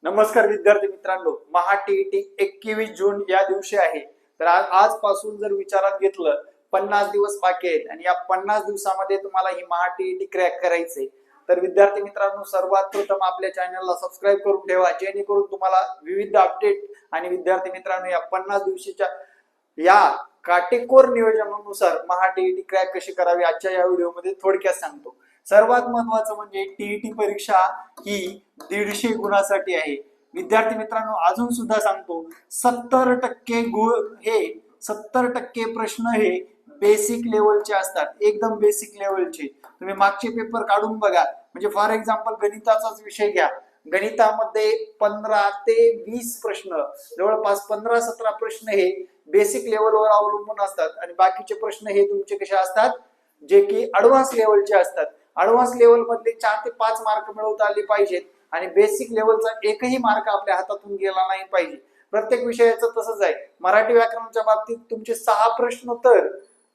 नमस्कार विद्यार्थी मित्रांनो, महाटीईटी 21 जून या दिवशी आहे. तर आजपासून जर विचारात घेतलं 50 दिवस बाकी आहेत आणि या 50 दिवसामध्ये तुम्हाला ही महाटीईटी क्रॅक करायचे. तर विद्यार्थी मित्रांनो, सर्वात प्रथम आपल्या चॅनलला सबस्क्राईब करून ठेवा, जेणेकरून तुम्हाला विविध अपडेट आणि विद्यार्थी मित्रांनो या 50 दिवशीच्या या काटेकोर नियोजनानुसार महाटीईटी क्रॅक कशी करावी आजच्या या व्हिडिओमध्ये थोडक्यात सांगतो. सर्वात महत्वाचं म्हणजे टीईटी परीक्षा ही 150 गुणासाठी आहे. विद्यार्थी मित्रांनो, अजून सुद्धा सांगतो 70% गुण हे 70% प्रश्न हे बेसिक लेवलचे असतात, एकदम बेसिक लेवलचे. तुम्ही मागचे पेपर काढून बघा. म्हणजे फॉर एक्झाम्पल गणिताचाच विषय घ्या. गणितामध्ये 15 ते 20 प्रश्न, जवळपास 15-17 प्रश्न हे बेसिक लेवलवर अवलंबून असतात आणि बाकीचे प्रश्न हे तुमचे कसे असतात, जे की ऍडव्हान्स लेवलचे असतात. ऍडव्हान्स लेवल मधले 4 ते 5 मार्क मिळवता आले पाहिजेत आणि बेसिक लेवलचा एकही मार्क आपल्या हातातून गेला नाही पाहिजे. प्रत्येक विषयाचं तसंच आहे. मराठी व्याकरणाच्या बाबतीत तुमचे 6 प्रश्न तर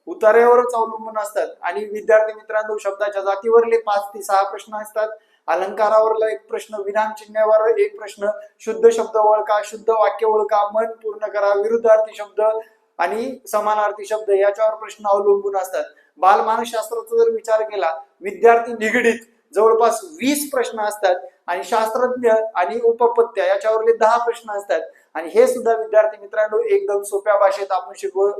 उतार्यावरच अवलंबून असतात आणि विद्यार्थी मित्रांनो, शब्दाच्या जातीवरले 5 ते 6 प्रश्न असतात. अलंकारावरला एक प्रश्न, विराम चिन्हावर एक प्रश्न, शुद्ध शब्द ओळखा, शुद्ध वाक्य ओळखा, मन पूर्ण करा, विरुद्धार्थी शब्द आणि समानार्थी शब्द याच्यावर प्रश्न अवलंबून असतात. बालमानसशास्त्राचा जर विचार केला, विद्यार्थी निगडित जवळपास 20 प्रश्न असतात आणि शास्त्रज्ञ आणि उपपत्त्या याच्यावरले 10 प्रश्न असतात. आणि हे सुद्धा विद्यार्थी मित्रांनो एकदम सोप्या भाषेत आपण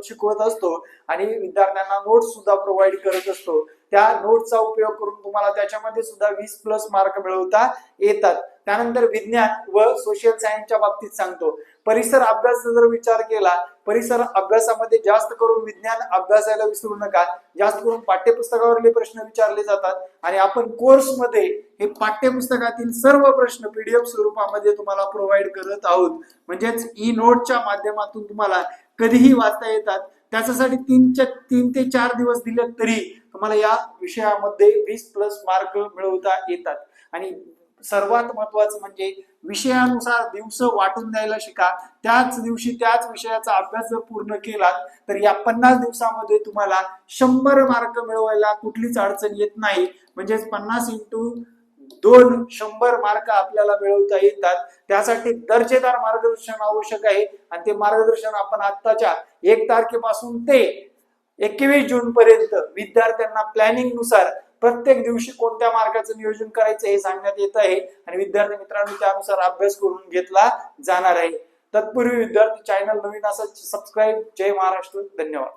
शिकवत असतो आणि विद्यार्थ्यांना नोट्स सुद्धा प्रोव्हाइड करत असतो. त्या नोट्सचा उपयोग करून तुम्हाला त्याच्यामध्ये सुद्धा 20+ मार्क मिळवता येतात. त्यानंतर विज्ञान व सोशल सायन्सच्या बाबतीत सांगतो. परिसर अभ्यास जर विचार केला, परिसर अभ्यासामध्ये जास्त करून विज्ञान अभ्यासाला विसरू नका. जास्त करून पाठ्यपुस्तकावरले प्रश्न विचारले जातात आणि आपण कोर्समध्ये हे पाठ्यपुस्तकातील सर्व प्रश्न पीडीएफ स्वरूपामध्ये तुम्हाला प्रोव्हाइड करत आहोत. म्हणजेच ई नोटच्या माध्यमातून तुम्हाला कधीही वाचता येतात. त्याच्यासाठी 3 ते 4 दिवस दिले तरी तुम्हाला या विषयामध्ये 20+ मार्क मिळवता येतात. आणि सर्वात महत्वाचं म्हणजे विषयानुसार दिवस वाटून द्यायला शिका. त्याच दिवशी त्याच विषयाचा अभ्यास जर पूर्ण केला तर या 50 दिवसामध्ये तुम्हाला 100 मार्क मिळवायला कुठलीच अडचण येत नाही. म्हणजेच 50 × 2 100 मार्क आपल्याला मिळवता येतात. त्यासाठी दर्जेदार मार्गदर्शन आवश्यक आहे आणि ते मार्गदर्शन आपण आत्ताच्या 1 तारखेपासून ते 21 जून पर्यंत विद्यार्थ्यांना प्लॅनिंग नुसार प्रत्येक दिवशी कोणत्या मार्गाचं नियोजन करायचं हे सांगण्यात येत आहे आणि विद्यार्थी मित्रांनो त्यानुसार अभ्यास करून घेतला जाणार आहे. तत्पूर्वी विद्यार्थी चॅनल नवीन असेल सबस्क्राईब. जय महाराष्ट्र. धन्यवाद.